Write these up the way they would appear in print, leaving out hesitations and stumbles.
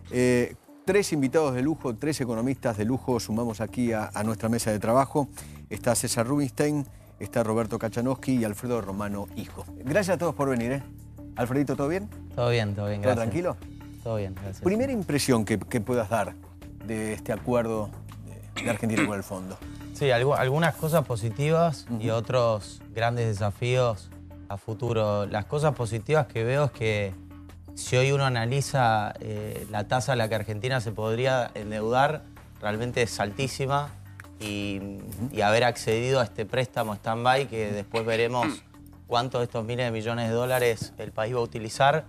Tres invitados de lujo, tres economistas de lujo sumamos aquí a nuestra mesa de trabajo. Está César Rubinstein, está Roberto Kachanowski y Alfredo Romano, hijo. Gracias a todos por venir, ¿eh? Alfredito, ¿todo bien? Todo bien, gracias. ¿Todo tranquilo? Todo bien, gracias. Primera impresión que puedas dar de este acuerdo de Argentina con el fondo. Sí, algunas cosas positivas y otros grandes desafíos a futuro. Las cosas positivas que veo es que si hoy uno analiza la tasa a la que Argentina se podría endeudar, realmente es altísima y haber accedido a este préstamo stand-by, que después veremos cuántos de estos miles de millones de dólares el país va a utilizar,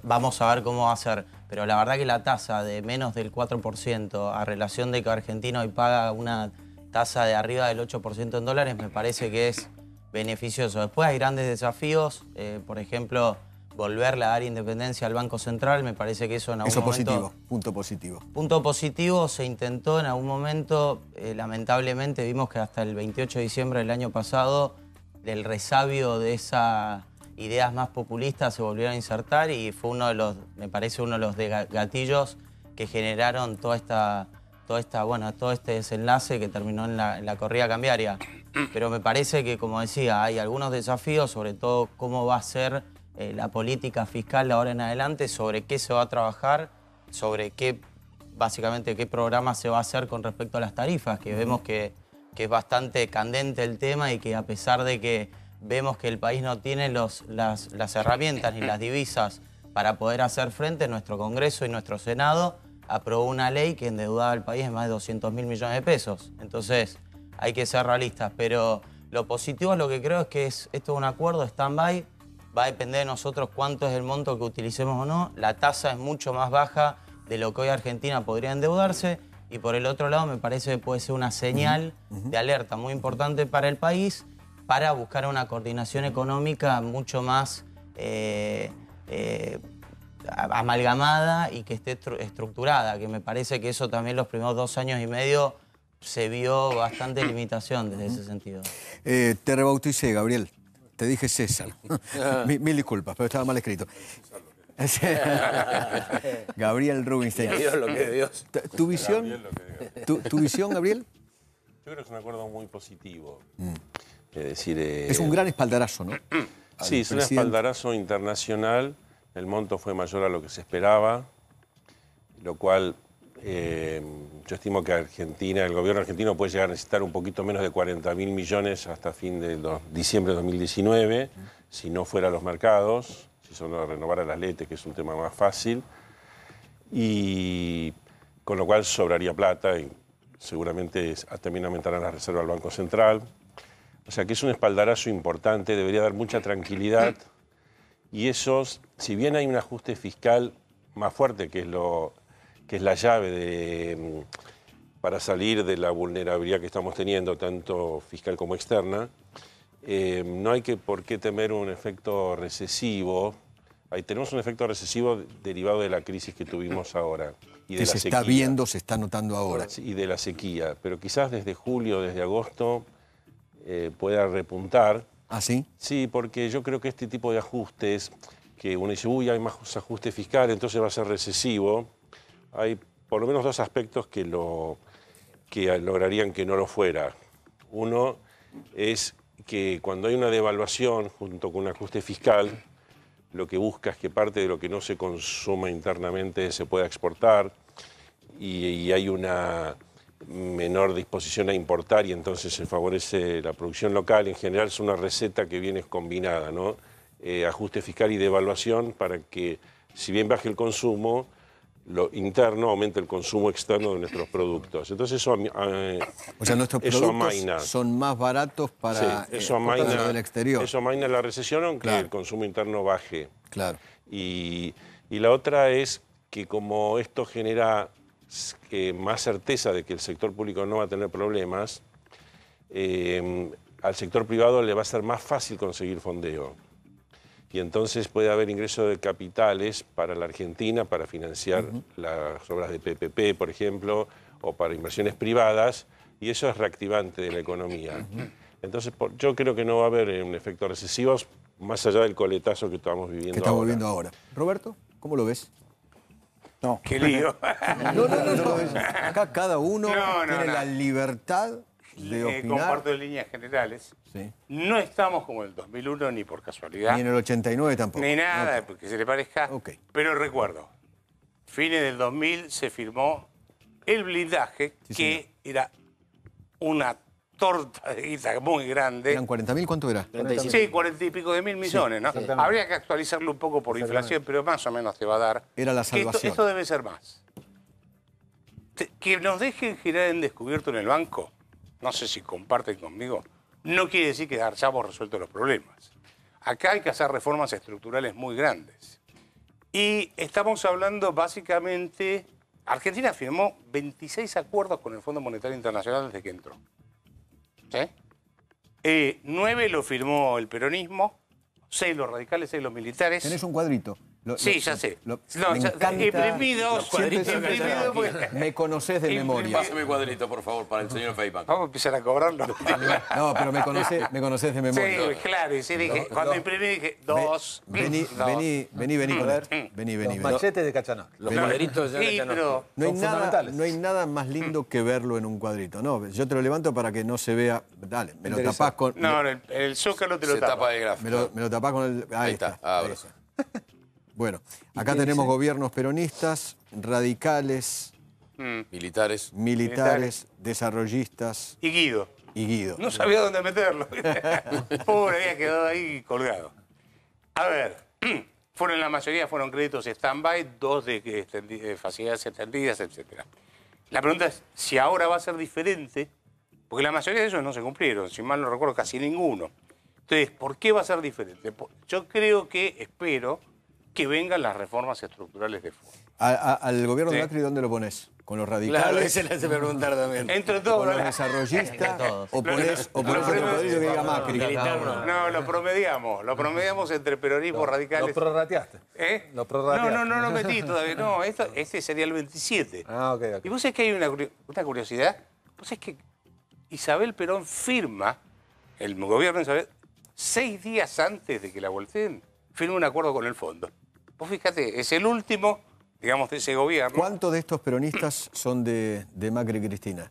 vamos a ver cómo va a ser. Pero la verdad que la tasa de menos del 4% a relación de que Argentina hoy paga una tasa de arriba del 8% en dólares, me parece que es beneficioso. Después hay grandes desafíos, por ejemplo, volverle a dar independencia al Banco Central, me parece que eso en algún momento... Positivo, punto positivo. Punto positivo, se intentó en algún momento, lamentablemente vimos que hasta el 28 de diciembre del año pasado, el resabio de esas ideas más populistas se volvieron a insertar y fue uno de los, me parece, uno de los gatillos que generaron todo este desenlace que terminó en la corrida cambiaria. Pero me parece que, como decía, hay algunos desafíos, sobre todo cómo va a ser la política fiscal de ahora en adelante, sobre qué se va a trabajar, sobre qué, básicamente, qué programa se va a hacer con respecto a las tarifas, que vemos que es bastante candente el tema y que a pesar de que vemos que el país no tiene las herramientas ni las divisas para poder hacer frente, nuestro Congreso y nuestro Senado aprobó una ley que endeudaba al país en más de 200.000 millones de pesos. Entonces, hay que ser realistas, pero lo positivo, lo que creo es que esto es un acuerdo stand-by, va a depender de nosotros cuánto es el monto que utilicemos o no. La tasa es mucho más baja de lo que hoy Argentina podría endeudarse y por el otro lado me parece que puede ser una señal de alerta muy importante para el país para buscar una coordinación económica mucho más amalgamada y que esté estructurada, que me parece que eso también los primeros 2 años y medio se vio bastante limitación desde ese sentido. Te rebauticé, Gabriel. Te dije César. Mil disculpas, pero estaba mal escrito. Gabriel Rubinstein. Dios lo que es Dios. ¿Tu visión? ¿Tu visión, Gabriel? Yo creo que es un acuerdo muy positivo. Es decir, es un gran espaldarazo, ¿no? Sí, es un espaldarazo internacional. El monto fue mayor a lo que se esperaba, lo cual yo estimo que el gobierno argentino puede llegar a necesitar un poquito menos de 40.000 millones hasta fin de diciembre de 2019, si no fuera a los mercados, si solo renovara las LETES, que es un tema más fácil, y con lo cual sobraría plata y seguramente también aumentarán las reservas del Banco Central. O sea que es un espaldarazo importante, debería dar mucha tranquilidad, y esos, si bien hay un ajuste fiscal más fuerte, que es la llave para salir de la vulnerabilidad que estamos teniendo, tanto fiscal como externa, no hay por qué temer un efecto recesivo. Tenemos un efecto recesivo derivado de la crisis que tuvimos ahora. Y de la se sequía. Está viendo, se está notando ahora. Y de la sequía. Pero quizás desde julio, desde agosto, pueda repuntar. ¿Ah, sí? Sí, porque yo creo que este tipo de ajustes, que uno dice, uy, hay más ajuste fiscal, entonces va a ser recesivo. Hay por lo menos 2 aspectos que lograrían que no lo fuera. Uno es que cuando hay una devaluación junto con un ajuste fiscal, lo que busca es que parte de lo que no se consuma internamente se pueda exportar y hay una menor disposición a importar y entonces se favorece la producción local. En general es una receta que viene combinada, ¿no? Ajuste fiscal y devaluación para que, si bien baje el consumo, lo interno aumenta el consumo externo de nuestros productos. Entonces eso, o sea, nuestros productos amaina. Son más baratos para exportarlos del exterior. Eso amaina la recesión, aunque claro, el consumo interno baje. Claro. Y la otra es que como esto genera más certeza de que el sector público no va a tener problemas, al sector privado le va a ser más fácil conseguir fondeo. Y entonces puede haber ingreso de capitales para la Argentina para financiar las obras de PPP, por ejemplo, o para inversiones privadas, y eso es reactivante de la economía. Entonces yo creo que no va a haber un efecto recesivo más allá del coletazo que estamos viviendo ahora. ¿Roberto? ¿Cómo lo ves? No. Qué lío. No lo ves. Acá cada uno tiene la libertad de opinar. Comparto en líneas generales. Sí. No estamos como en el 2001 ni por casualidad. Ni en el 89 tampoco. Ni nada, porque se le parezca. Ok. Pero recuerdo, fines del 2000 se firmó el blindaje, que era una torta de guita muy grande. ¿Eran 40.000? ¿Cuánto era? Sí, 40 y pico de mil millones, ¿no? Habría que actualizarlo un poco por inflación, pero más o menos te va a dar. Era la salvación. Esto debe ser más. Que nos dejen girar en descubierto en el banco, no sé si comparten conmigo, no quiere decir que hayamos resuelto los problemas. Acá hay que hacer reformas estructurales muy grandes. Y estamos hablando básicamente... Argentina firmó 26 acuerdos con el Fondo Monetario Internacional desde que entró. ¿Sí? 9 lo firmó el peronismo, 6 los radicales, 6 los militares. Tenés un cuadrito. Sí, ya sé. Me encanta. Imprimidos. Me conocés de memoria. Pásame el cuadrito, por favor, para el señor Feynman. Vamos a empezar a cobrarlo. No, pero me conocés de memoria. Sí, claro. Y sí, dije, cuando imprimí dije, vení con esto. Vení. Los machetes de Kachanowski. Los cuadritos de Sí, pero... No hay nada más lindo que verlo en un cuadrito. No, yo te lo levanto para que no se vea. Dale, me lo tapás con... No, el zócalo te lo se tapa. tapa el gráfico. Me lo tapás con el... Ahí está. Ahora. Bueno, acá tenemos gobiernos peronistas, radicales, militares, desarrollistas Y Guido. y Guido. No sabía dónde meterlo. Pobre, había quedado ahí colgado. A ver, la mayoría fueron créditos stand-by, 2 de facilidades extendidas, etc. La pregunta es si ahora va a ser diferente, porque la mayoría de ellos no se cumplieron, si mal no recuerdo, casi ninguno. Entonces, ¿por qué va a ser diferente? Yo creo que, espero, que vengan las reformas estructurales de fondo. Al gobierno de Macri, ¿dónde lo pones? ¿Con los radicales? Claro, ese le hace preguntar también. Entre todos. ¿Con los desarrollistas? ¿O ponés otro cuadrito que diga Macri? No, lo promediamos entre peronismo, radicales. ¿Lo prorrateaste? ¿Eh? ¿Lo prorrateaste? No lo metí todavía. No, este sería el 27. Ah, ok. Y vos sabés que hay una curiosidad. Vos sabés que Isabel Perón firma, el gobierno de Isabel, 6 días antes de que la volteen, firma un acuerdo con el fondo. Vos fíjate, es el último, digamos, de ese gobierno. ¿Cuántos de estos peronistas son de Macri y Cristina?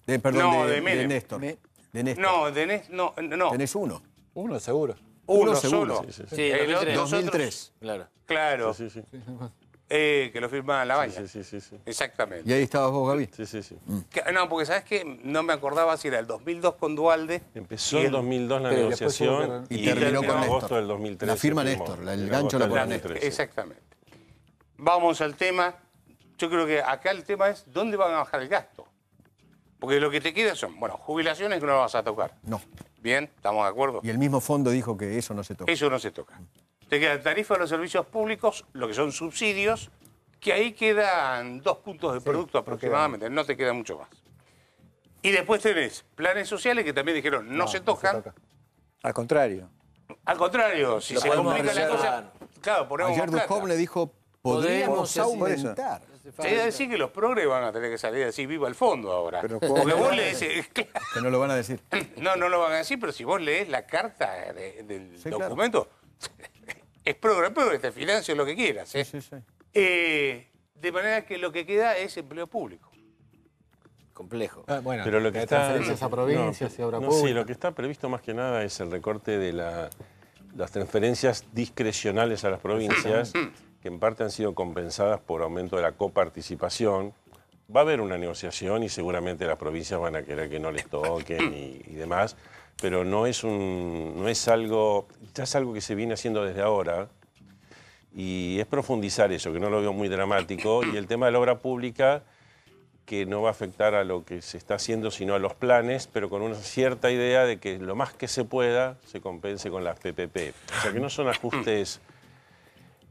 De Menem. Néstor. De Néstor. No. Tenés uno. Uno seguro. Uno seguro. solo. Sí, El otro, 2003. Claro. Sí. Que lo firma La Baña. Sí. Exactamente. Y ahí estabas vos, Gaby. Sí. No, porque ¿sabes qué? No me acordaba si era el 2002 con Duhalde. Empezó en 2002 la negociación y terminó con en Néstor. agosto del 2003. La firma Néstor, el gancho la pone Néstor. Exactamente. Vamos al tema. Yo creo que acá el tema es ¿dónde van a bajar el gasto? Porque lo que te queda son, jubilaciones que no vas a tocar. No. Bien, ¿estamos de acuerdo? Y el mismo fondo dijo que eso no se toca. Eso no se toca. Te queda tarifa de los servicios públicos, lo que son subsidios, que ahí quedan 2 puntos de producto aproximadamente, no te queda mucho más. Y después tenés planes sociales que también dijeron no se tocan. Al contrario. Al contrario, si se complica la cosa, claro, ponemos Ayer más plata. Duhovne dijo, podríamos aumentar. Se iba a decir que los progres van a tener que salir a decir viva el fondo ahora. Pero Porque vos lees... Que no lo van a decir. No lo van a decir, pero si vos lees la carta del Sí, claro. documento, es progre, te financio lo que quieras. Sí. De manera que lo que queda es empleo público. Complejo. Bueno, Pero lo que está, transferencias a provincias y obra pública. Sí, lo que está previsto más que nada es el recorte de las transferencias discrecionales a las provincias, que en parte han sido compensadas por aumento de la coparticipación. Va a haber una negociación y seguramente las provincias van a querer que no les toquen y demás, pero no es algo, ya es algo que se viene haciendo desde ahora y es profundizar eso, que no lo veo muy dramático, y el tema de la obra pública, que no va a afectar a lo que se está haciendo, sino a los planes, pero con una cierta idea de que lo más que se pueda se compense con las PPP. O sea, que no son ajustes...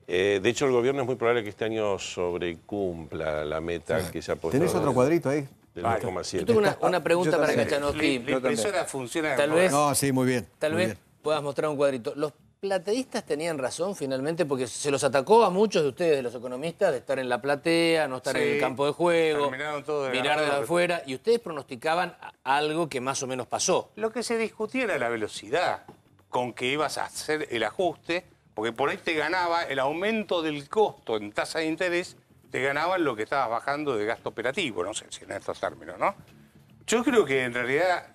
de hecho, el gobierno es muy probable que este año sobrecumpla la meta que se ha puesto. ¿Tenés otro cuadrito ahí? Del Yo 2,7. tengo una pregunta para La Kachanowski. impresora funciona... Tal vez- No, sí, muy bien. Tal muy vez bien. puedas mostrar un cuadrito. Los plateístas tenían razón finalmente porque se los atacó a muchos de ustedes, de los economistas, de estar en la platea, no estar Sí, en el campo de juego, terminaron todos mirar de agarrados. afuera, y ustedes pronosticaban algo que más o menos pasó. Lo que se discutía era la velocidad con que ibas a hacer el ajuste Porque por ahí te ganaba el aumento del costo en tasa de interés, te ganaban lo que estabas bajando de gasto operativo, no sé si en estos términos, ¿no? Yo creo que en realidad,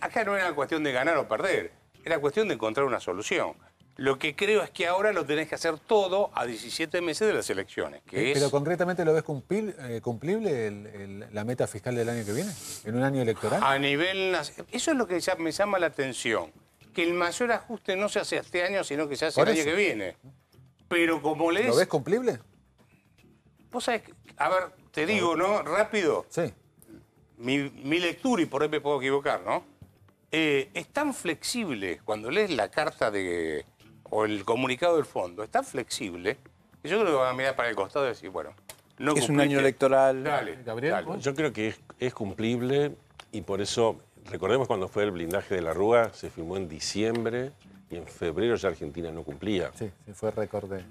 acá no era cuestión de ganar o perder, era cuestión de encontrar una solución. Lo que creo es que ahora lo tenés que hacer todo a 17 meses de las elecciones. Pero concretamente, ¿lo ves cumplible la meta fiscal del año que viene? ¿En un año electoral? A nivel nacional. Eso es lo que ya me llama la atención. Que el mayor ajuste no se hace este año, sino que se hace el año que viene. Pero como lees... ¿Lo ves cumplible? Vos sabés, a ver, te digo, ¿no? Rápido. Sí. Mi lectura, y por ahí me puedo equivocar, ¿no? Es tan flexible, cuando lees la carta o el comunicado del fondo, es tan flexible que yo creo que van a mirar para el costado y decir, bueno, no es un año electoral. Dale, Gabriel, dale. Yo creo que es cumplible y por eso, recordemos cuando fue el blindaje de la Rúa, se firmó en diciembre y en febrero ya Argentina no cumplía. Sí, fue récord de...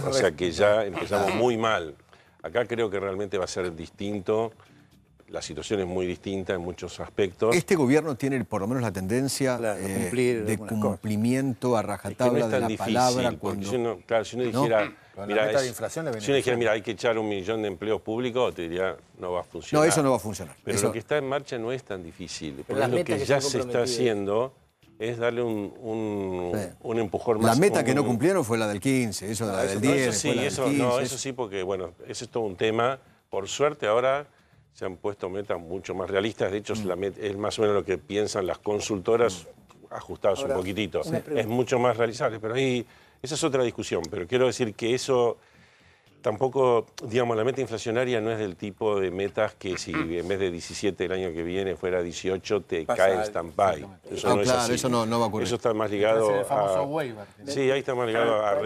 O sea que ya empezamos muy mal. Acá creo que realmente va a ser distinto. La situación es muy distinta en muchos aspectos. Este gobierno tiene por lo menos la tendencia de cumplimiento a rajatabla de la palabra. Porque si uno dijera, mira, hay que echar 1 millón de empleos públicos, te diría, no va a funcionar. No, eso no va a funcionar. Pero lo que está en marcha no es tan difícil. Porque lo que ya se está haciendo es darle un empujón más. La meta que no cumplieron fue la del 15, eso la del 10. Eso sí, porque bueno, ese es todo un tema. Por suerte ahora se han puesto metas mucho más realistas. De hecho, es más o menos lo que piensan las consultoras, ajustadas un poquititito. Es mucho más realizable, pero ahí esa es otra discusión. Pero quiero decir que eso tampoco, digamos, la meta inflacionaria no es del tipo de metas que si en vez de 17 el año que viene fuera 18 te cae el stand-by. Eso no es así. Eso no va a ocurrir. Eso está más ligado el famoso waiver. Sí, ahí está más ligado a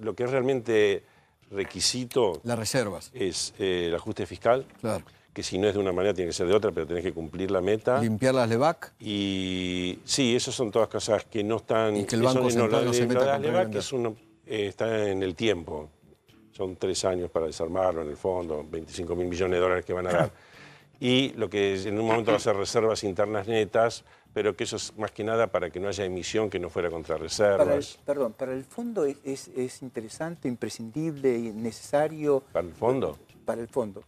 lo que es realmente requisito. Las reservas. Es el ajuste fiscal. Claro. Que si no es de una manera tiene que ser de otra, pero tenés que cumplir la meta. Limpiar las LEVAC. Y sí, esas son todas cosas que no están... Y que el Banco Central no se meta con LEVAC está en el tiempo. Son 3 años para desarmarlo en el fondo, 25.000 millones de dólares que van a dar. Y lo que en un momento va a ser reservas internas netas, pero que eso es más que nada para que no haya emisión que no fuera contra reservas. Para el fondo es interesante, imprescindible y necesario. ¿Para el fondo? Para el fondo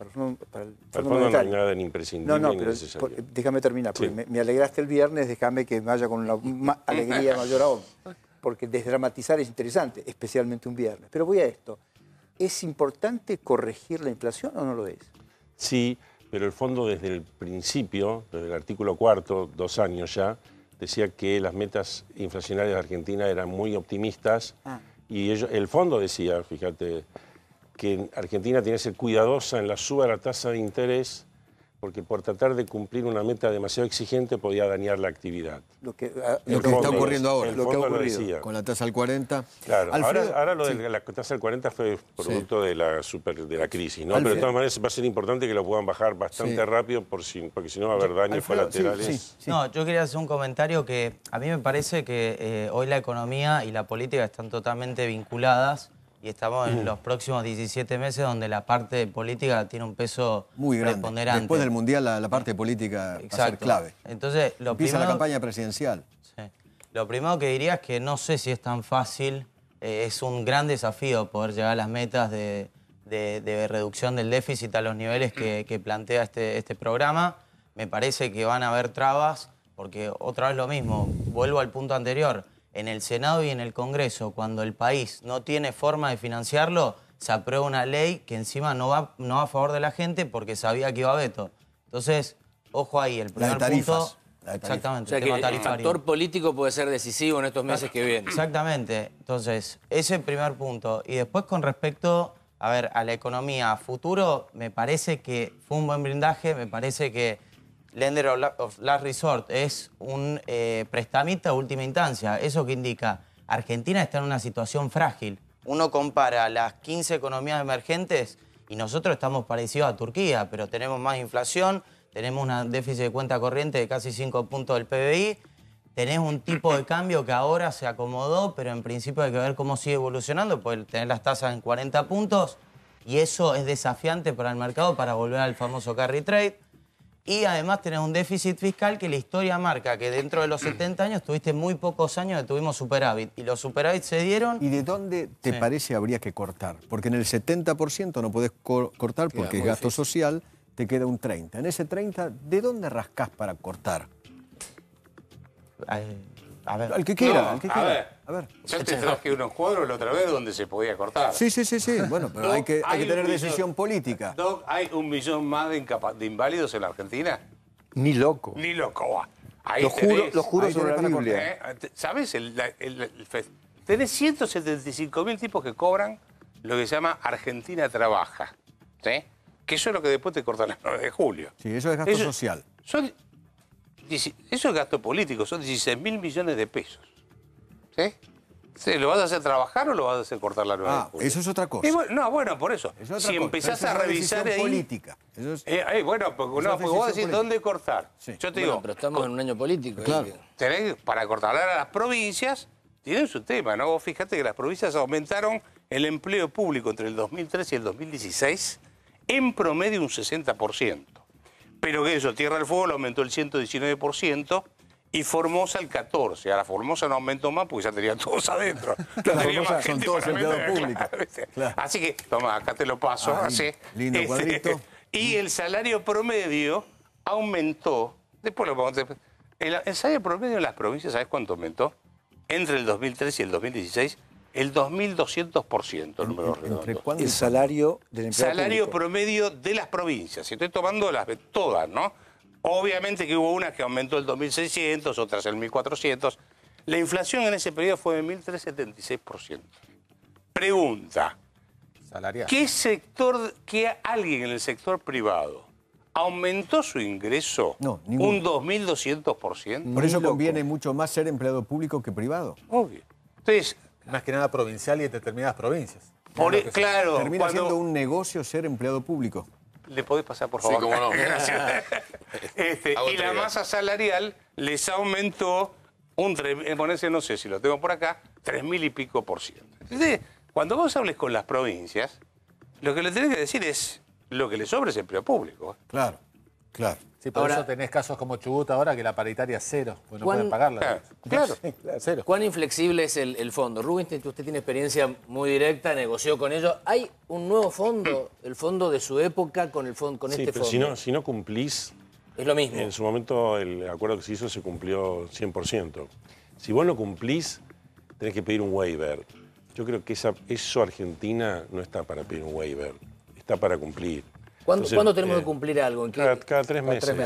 no hay nada ni imprescindible ni necesario. Déjame terminar, porque me alegraste el viernes, déjame que vaya con una alegría mayor aún. Porque desdramatizar es interesante, especialmente un viernes. Pero voy a esto. ¿Es importante corregir la inflación o no lo es? Sí, pero el fondo desde el principio, desde el artículo 4, 2 años ya, decía que las metas inflacionarias de Argentina eran muy optimistas y el fondo decía, fíjate, que Argentina tiene que ser cuidadosa en la suba de la tasa de interés porque por tratar de cumplir una meta demasiado exigente podía dañar la actividad. Lo que está ocurriendo ahora. Lo que ha ocurrido. Con la tasa al 40. Claro, ahora lo de la tasa del 40 fue producto de la crisis, ¿no? Pero de todas maneras va a ser importante que lo puedan bajar bastante rápido porque si no va a haber daños colaterales. No, yo quería hacer un comentario que a mí me parece que hoy la economía y la política están totalmente vinculadas. Y estamos en los próximos 17 meses donde la parte política tiene un peso muy grande. Preponderante. Después del Mundial la parte política va a ser clave. Entonces, empieza la campaña presidencial. Sí. Lo primero que diría es que no sé si es tan fácil. Es un gran desafío poder llegar a las metas de reducción del déficit a los niveles que plantea este programa. Me parece que van a haber trabas porque otra vez lo mismo. Vuelvo al punto anterior. En el Senado y en el Congreso, cuando el país no tiene forma de financiarlo, se aprueba una ley que encima no va a favor de la gente porque sabía que iba a veto. Entonces, ojo ahí, el primer punto... Exactamente, o sea, que el factor político puede ser decisivo en estos meses que vienen. Exactamente. Entonces, ese es el primer punto. Y después con respecto, a la economía a futuro, me parece que fue un buen blindaje, me parece que Lender of Last Resort es un prestamista de última instancia. ¿Eso qué indica? Argentina está en una situación frágil. Uno compara las 15 economías emergentes y nosotros estamos parecidos a Turquía, pero tenemos más inflación, tenemos un déficit de cuenta corriente de casi 5 puntos del PBI, tenés un tipo de cambio que ahora se acomodó, pero en principio hay que ver cómo sigue evolucionando, puede tener las tasas en 40 puntos y eso es desafiante para el mercado para volver al famoso carry trade. Y además tenés un déficit fiscal que la historia marca que dentro de los 70 años tuviste muy pocos años que tuvimos superávit. Y los superávit se dieron... ¿Y de dónde te parece habría que cortar? Porque en el 70% no podés cortar porque es gasto social, te queda un 30%. En ese 30%, ¿de dónde rascás para cortar? A ver. Al que quiera, No, al que a quiera. ver. Yo te traje unos cuadros la otra vez donde se podía cortar. Sí. Bueno, pero hay que tener un decisión política. Doc, ¿hay 1 millón más de inválidos en la Argentina? Ni loco. Ni loco. Va. Ahí Lo juro Ahí sobre la tenés para Biblia. ¿Sabes? Tenés 175.000 tipos que cobran lo que se llama Argentina Trabaja. ¿Sí? Que eso es lo que después te cortan el 9 de julio. Sí, eso es gasto social. Eso es gasto político, son 16.000 millones de pesos. ¿Sí? ¿Sí? ¿Lo vas a hacer trabajar o lo vas a hacer cortar la 9 de julio? Eso es otra cosa. Bueno, por eso. Eso es otra Si cosa. empezás Eso es a una revisar decisión ahí... política. Eso es... bueno, porque vos decisión decís política. dónde cortar. Sí. Yo te Bueno, digo, pero estamos en un año político. Claro. tenés, para cortar a las provincias, tienen su tema, ¿no? Vos fíjate que las provincias aumentaron el empleo público entre el 2003 y el 2016 en promedio un 60%. Pero que eso, Tierra del Fuego lo aumentó el 119% y Formosa el 14%. Ahora Formosa no aumentó más porque ya tenían todos adentro. No Claro, tenía Formosa más son gente todos para empleados meter, públicos. claro, ¿viste? Claro. Así que, toma, acá te lo paso. Así. Lindo cuadrito. Y el salario promedio aumentó. Después lo vamos a... El salario promedio en las provincias, ¿sabes cuánto aumentó? Entre el 2003 y el 2016, el 2.200%, el número redondo. ¿Entre cuándo? El salario del empleado Salario público. promedio de las provincias. Estoy tomando todas, ¿no? Obviamente que hubo unas que aumentó el 2.600, otras el 1.400. La inflación en ese periodo fue de 1.376%. Pregunta, Salarial. ¿qué alguien en el sector privado aumentó su ingreso No, ninguno. un 2.200%? Por eso conviene mucho más ser empleado público que privado. Obvio. Entonces, Más que nada provincial y en determinadas provincias. claro, Termina cuando siendo un negocio ser empleado público. le podés pasar, por favor. Sí, cómo no. Gracias. Hago Y la entrega. masa salarial les aumentó ponerse, no sé si lo tengo por acá, 3.000 y pico %. Entonces, cuando vos hables con las provincias, lo que le tenés que decir es lo que les sobra es empleo público. Claro, claro. Sí, por Ahora- eso tenés casos como Chubut ahora que la paritaria es cero, pues no ¿Cuán- pueden pagarla. Claro. Cero. ¿Cuán inflexible es el fondo? Rubinstein, usted tiene experiencia muy directa, negoció con ellos. ¿Hay un nuevo fondo, el fondo de su época con Sí, este pero fondo? si no cumplís, Es lo mismo. en su momento el acuerdo que se hizo se cumplió 100%. Si vos no cumplís, tenés que pedir un waiver. Yo creo que eso Argentina no está para pedir un waiver, está para cumplir. Entonces, ¿Cuándo tenemos que cumplir algo? ¿En qué? Cada 3 meses.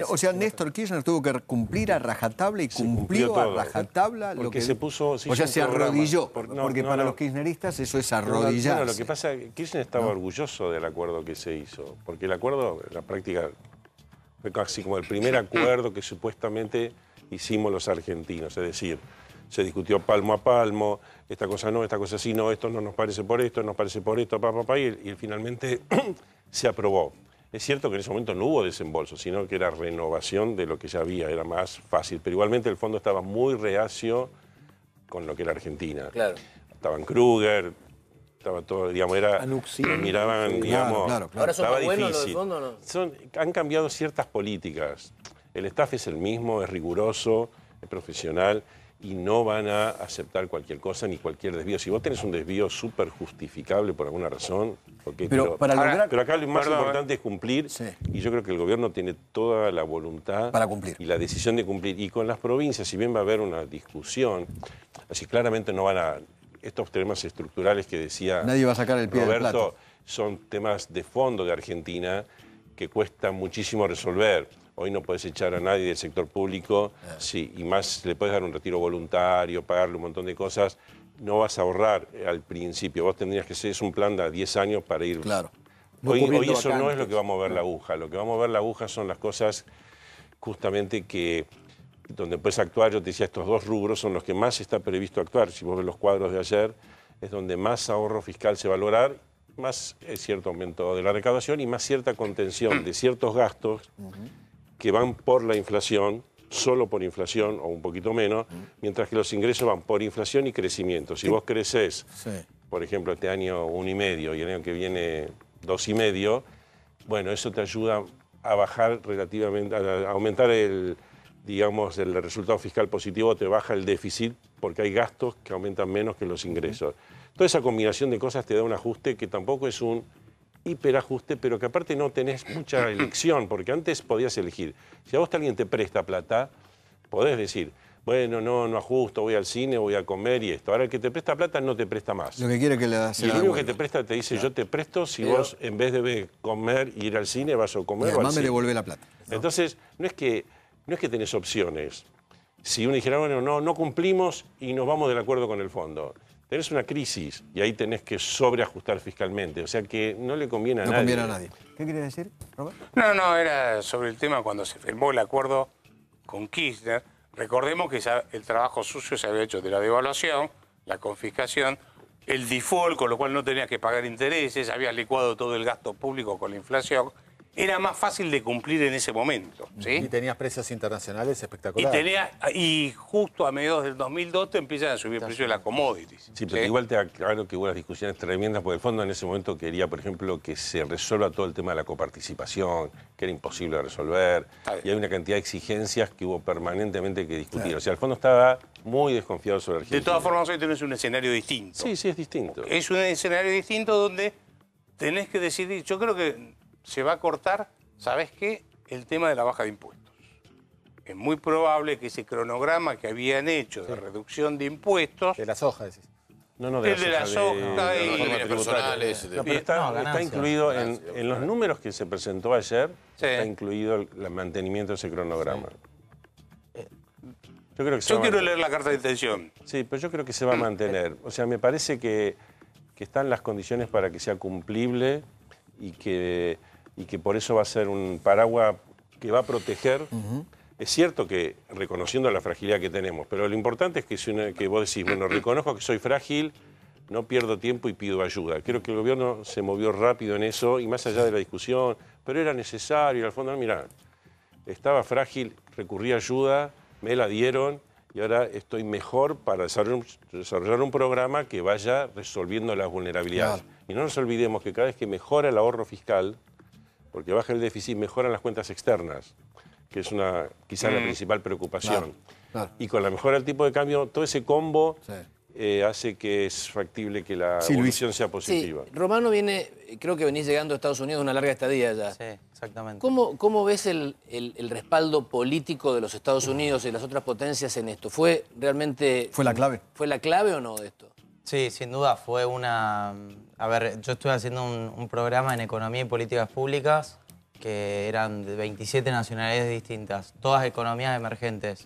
O sea, Néstor Kirchner tuvo que cumplir a rajatabla y cumplió a todo. rajatabla lo Porque que... se puso... o sea, se arrodilló, porque para los kirchneristas eso es arrodillarse. Bueno, lo que pasa es que Kirchner estaba orgulloso del acuerdo que se hizo, porque el acuerdo, en la práctica, fue casi como el primer acuerdo que supuestamente hicimos los argentinos, es decir, se discutió palmo a palmo, esta cosa no, esta cosa sí, no, esto no nos parece por esto, nos parece por esto, y finalmente se aprobó. Es cierto que en ese momento no hubo desembolso, sino que era renovación de lo que ya había, era más fácil, pero igualmente el fondo estaba muy reacio con lo que era Argentina. Claro. Estaban Kruger, estaba todo, digamos, era... Anuxi. Miraban, digamos... claro. ¿Ahora son estaba más buenos los del difícil. fondo o no? Han cambiado ciertas políticas. El staff es el mismo, es riguroso, es profesional y no van a aceptar cualquier cosa ni cualquier desvío. Si vos tenés un desvío súper justificable por alguna razón, ok, Pero para lograr... pero acá lo más Perdón, importante es cumplir Sí. y yo creo que el gobierno tiene toda la voluntad Para cumplir. y la decisión de cumplir. Y con las provincias, si bien va a haber una discusión, así claramente no van a... Estos temas estructurales que decía Nadie va a sacar el pie del Roberto, plato. son temas de fondo de Argentina que cuesta muchísimo resolver. Hoy no puedes echar a nadie del sector público, sí, y más le puedes dar un retiro voluntario, pagarle un montón de cosas. No vas a ahorrar al principio. Vos tendrías que hacer un plan de 10 años para ir. Claro. No Hoy cubriendo eso no es vacantes. lo que va a mover la aguja. Lo que va a mover la aguja son las cosas justamente que donde puedes actuar. Yo te decía, estos dos rubros son los que más está previsto actuar. Si vos ves los cuadros de ayer, es donde más ahorro fiscal se va a lograr, más cierto aumento de la recaudación y más cierta contención de ciertos gastos que van por la inflación, solo por inflación o un poquito menos, mientras que los ingresos van por inflación y crecimiento. Si vos creces, Sí. por ejemplo, este año 1,5 y el año que viene 2,5, bueno, eso te ayuda a bajar relativamente, a aumentar el resultado fiscal positivo, te baja el déficit porque hay gastos que aumentan menos que los ingresos. Toda esa combinación de cosas te da un ajuste que tampoco es un hiperajuste, pero que aparte no tenés mucha elección, porque antes podías elegir. Si a vos alguien te presta plata, podés decir, bueno, no ajusto, voy al cine, voy a comer y esto. Ahora el que te presta plata no te presta más. Lo que quiere que le Y el único que te presta te dice, yo te presto si vos en vez de comer y ir al cine vas a comer Y o al además me cine. devuelve la plata. Entonces, no es que tenés opciones. Si uno dijera, bueno, no cumplimos y nos vamos del acuerdo con el fondo. Tenés una crisis y ahí tenés que sobreajustar fiscalmente. O sea que no le conviene a nadie. No conviene a nadie. ¿Qué quería decir, Robert? No, era sobre el tema cuando se firmó el acuerdo con Kirchner. Recordemos que ya el trabajo sucio se había hecho de la devaluación, la confiscación, el default, con lo cual no tenías que pagar intereses, habías licuado todo el gasto público con la inflación. Era más fácil de cumplir en ese momento, ¿sí? Y tenías precios internacionales espectaculares. Y justo a mediados del 2002 te empiezan a subir el precio de las commodities. Sí, pero igual te aclaro que hubo unas discusiones tremendas, porque el fondo en ese momento quería, por ejemplo, que se resuelva todo el tema de la coparticipación, que era imposible de resolver, y hay una cantidad de exigencias que hubo permanentemente que discutir. Claro. O sea, el fondo estaba muy desconfiado sobre Argentina. De todas formas, hoy tenés un escenario distinto. Sí, es distinto. Es un escenario distinto donde tenés que decidir. Yo creo que se va a cortar, ¿sabes qué? El tema de la baja de impuestos. Es muy probable que ese cronograma que habían hecho de reducción de impuestos... De la soja, decís. No, de la soja y... bienes personales. No, pero está incluido en los números que se presentó ayer, está incluido el mantenimiento de ese cronograma. Yo quiero leer la carta de intención. Sí, pero yo creo que se va a mantener. O sea, me parece que están las condiciones para que sea cumplible y que por eso va a ser un paraguas que va a proteger. Es cierto que reconociendo la fragilidad que tenemos, pero lo importante es que vos decís, bueno, reconozco que soy frágil, no pierdo tiempo y pido ayuda. Creo que el gobierno se movió rápido en eso y más allá de la discusión, pero era necesario, al fondo, mirá, estaba frágil, recurrí a ayuda, me la dieron y ahora estoy mejor para desarrollar un programa que vaya resolviendo las vulnerabilidades. Claro. Y no nos olvidemos que cada vez que mejora el ahorro fiscal, porque baja el déficit, mejoran las cuentas externas, que es quizás la principal preocupación. Claro. Y con la mejora del tipo de cambio, todo ese combo hace que es factible que la evolución sea positiva. Sí. Romano creo que venís llegando a Estados Unidos una larga estadía ya. Sí, exactamente. ¿Cómo ves el respaldo político de los Estados Unidos y las otras potencias en esto? ¿Fue realmente... ¿Fue la clave? ¿Fue la clave o no de esto? Sí, sin duda fue una... A ver, yo estuve haciendo un programa en Economía y Políticas Públicas que eran de 27 nacionalidades distintas, todas economías emergentes.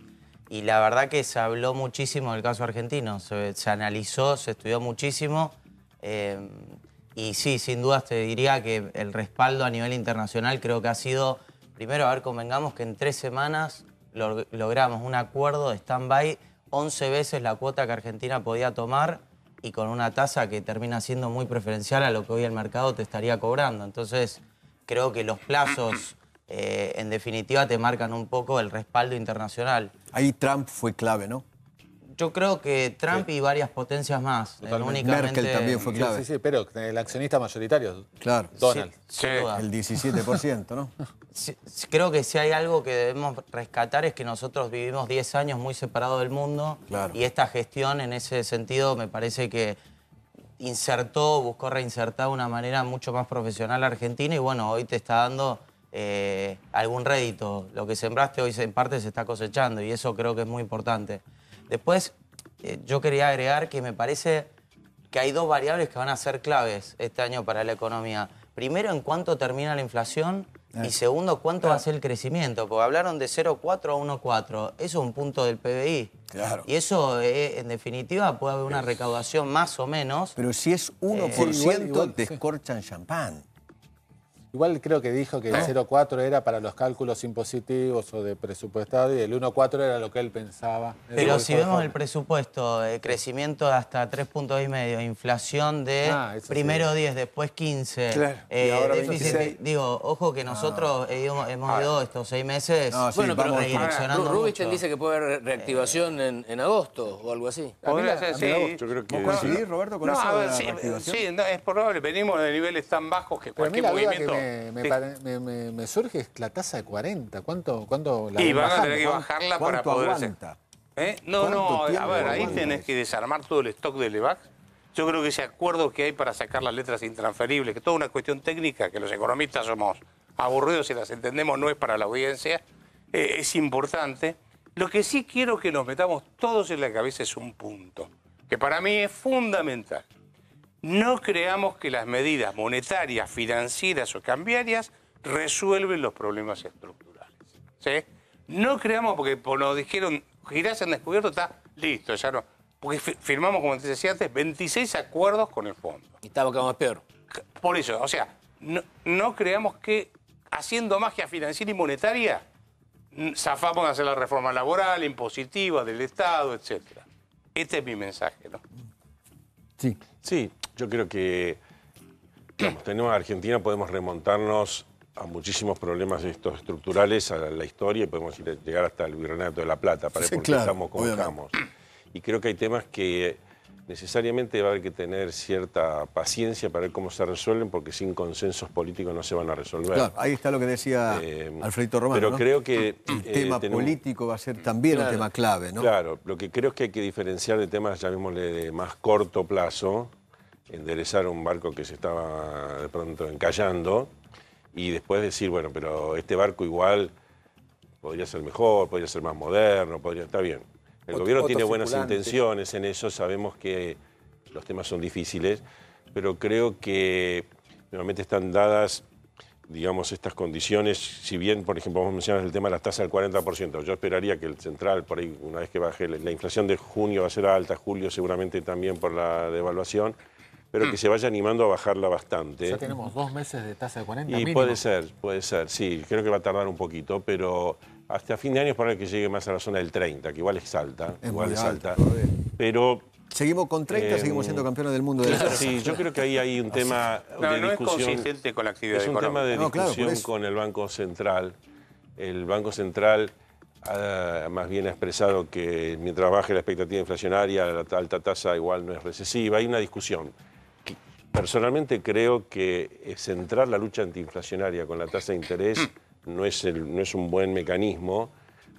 Y la verdad que se habló muchísimo del caso argentino, se analizó, se estudió muchísimo. Y sí, sin dudas te diría que el respaldo a nivel internacional creo que ha sido, primero, a ver, convengamos que en 3 semanas logramos un acuerdo de stand-by, 11 veces la cuota que Argentina podía tomar y con una tasa que termina siendo muy preferencial a lo que hoy el mercado te estaría cobrando. Entonces, creo que los plazos, en definitiva, te marcan un poco el respaldo internacional. Ahí Trump fue clave, ¿no? Yo creo que Trump y varias potencias más. Merkel también fue clave. Sí, pero el accionista mayoritario, claro. Donald. Sí, el 17%, ¿no? Sí, creo que si hay algo que debemos rescatar es que nosotros vivimos 10 años muy separados del mundo. Claro. Y esta gestión, en ese sentido, me parece que buscó reinsertar de una manera mucho más profesional a Argentina y bueno, hoy te está dando algún rédito. Lo que sembraste hoy en parte se está cosechando y eso creo que es muy importante. Después, yo quería agregar que me parece que hay 2 variables que van a ser claves este año para la economía. Primero, en cuánto termina la inflación y segundo, cuánto va a ser el crecimiento. Porque hablaron de 0,4 a 1,4. Eso es un punto del PBI. Claro. Y eso, en definitiva, puede haber una recaudación más o menos. Pero si es 1%, igual, descorchan champán. Igual creo que dijo que el 0,4 era para los cálculos impositivos o de presupuestado y el 1,4 era lo que él pensaba. Pero si vemos el presupuesto, crecimiento de hasta 3,5 puntos, inflación de primero 10, después 15, claro. Y ahora déficit, 26. Digo, ojo que nosotros hemos ido estos 6 meses bueno, pero redireccionando Rubinstein mucho. dice que puede haber reactivación en agosto o algo así. Podría ser, sí. Yo creo que ¿Vos coincidís, Roberto, con eso de la sí, reactivación? sí, es probable. Venimos de niveles tan bajos que Pero a mí cualquier la duda movimiento... me surge la tasa de 40. ¿Cuándo la Y ven van a bajando? tener que bajarla para ¿Cuánto poder... aguanta? No, ¿Cuánto a tiempo ver, ahí aguanta tenés eso? que desarmar todo el stock de Levax. Yo creo que ese acuerdo que hay para sacar las letras intransferibles, que toda una cuestión técnica, que los economistas somos aburridos y las entendemos, no es para la audiencia, es importante. Lo que sí quiero que nos metamos todos en la cabeza es un punto, que para mí es fundamental. No creamos que las medidas monetarias, financieras o cambiarias resuelven los problemas estructurales. ¿Sí? No creamos, porque nos dijeron, girás en descubierto, está listo, ya no. Porque firmamos, como te decía antes, 26 acuerdos con el fondo. Y estaba cada vez peor. Por eso, o sea, no creamos que haciendo magia financiera y monetaria zafamos de hacer la reforma laboral, impositiva, del Estado, etc. Este es mi mensaje, ¿no? Sí. Sí, yo creo que tenemos a Argentina, podemos remontarnos a muchísimos problemas estos estructurales, a la historia, y podemos llegar hasta el Virreinato de la Plata, para ver Sí, por qué claro, estamos como obviamente. estamos. Y creo que hay temas que necesariamente va a haber que tener cierta paciencia para ver cómo se resuelven, porque sin consensos políticos no se van a resolver. Claro, ahí está lo que decía Alfredito Romano, Pero ¿no? creo que el tema político va a ser también un tema clave, ¿no? Claro, lo que creo es que hay que diferenciar de temas, llamémosle, de más corto plazo, enderezar un barco que se estaba de pronto encallando, y después decir, bueno, pero este barco igual podría ser mejor, podría ser más moderno, está bien. El gobierno tiene buenas intenciones en eso, sabemos que los temas son difíciles, pero creo que nuevamente están dadas, digamos, estas condiciones. Si bien, por ejemplo, vos mencionas el tema de las tasas del 40%, yo esperaría que el central, por ahí, una vez que baje, la inflación de junio va a ser alta, julio seguramente también por la devaluación, pero que se vaya animando a bajarla bastante. Ya tenemos 2 meses de tasa de 40 Y mínimo. puede ser, sí, creo que va a tardar un poquito, pero hasta fin de año es probable que llegue más a la zona del 30, que igual es alta, pero... Seguimos con 30, seguimos siendo campeones del mundo de la tasa. Sí, yo creo que ahí hay un tema de no discusión. es consistente con la actividad Es un económica. tema de No, claro, discusión por eso. con el Banco Central. El Banco Central más bien ha expresado que mientras baje la expectativa inflacionaria, la alta tasa igual no es recesiva. Hay una discusión. Personalmente creo que centrar la lucha antiinflacionaria con la tasa de interés no es un buen mecanismo,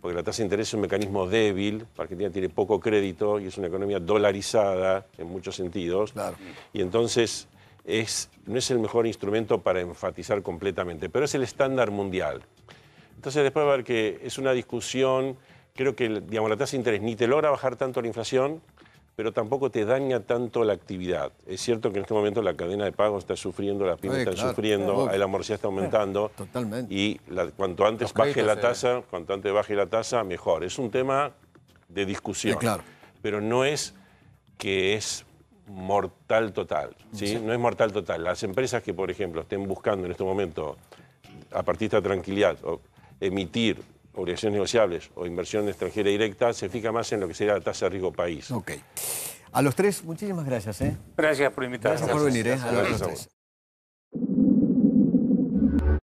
porque la tasa de interés es un mecanismo débil. Argentina tiene poco crédito y es una economía dolarizada en muchos sentidos. Claro. Y entonces no es el mejor instrumento para enfatizar completamente, pero es el estándar mundial. Entonces después va a ver que es una discusión, creo que digamos, la tasa de interés ni te logra bajar tanto la inflación, pero tampoco te daña tanto la actividad. Es cierto que en este momento la cadena de pagos está sufriendo, las pymes están sufriendo, la morcilla está aumentando. Totalmente. Y cuanto antes baje la tasa, mejor. Es un tema de discusión. Sí, claro. Pero no es que es mortal total. ¿sí? No es mortal total. Las empresas que, por ejemplo, estén buscando en este momento, a partir de esta tranquilidad, emitir obligaciones negociables o inversión extranjera directa, se fija más en lo que sería la tasa de riesgo país. Ok. A los tres, muchísimas gracias. Gracias por invitarnos. Gracias por venir. A los Gracias a tres. vos.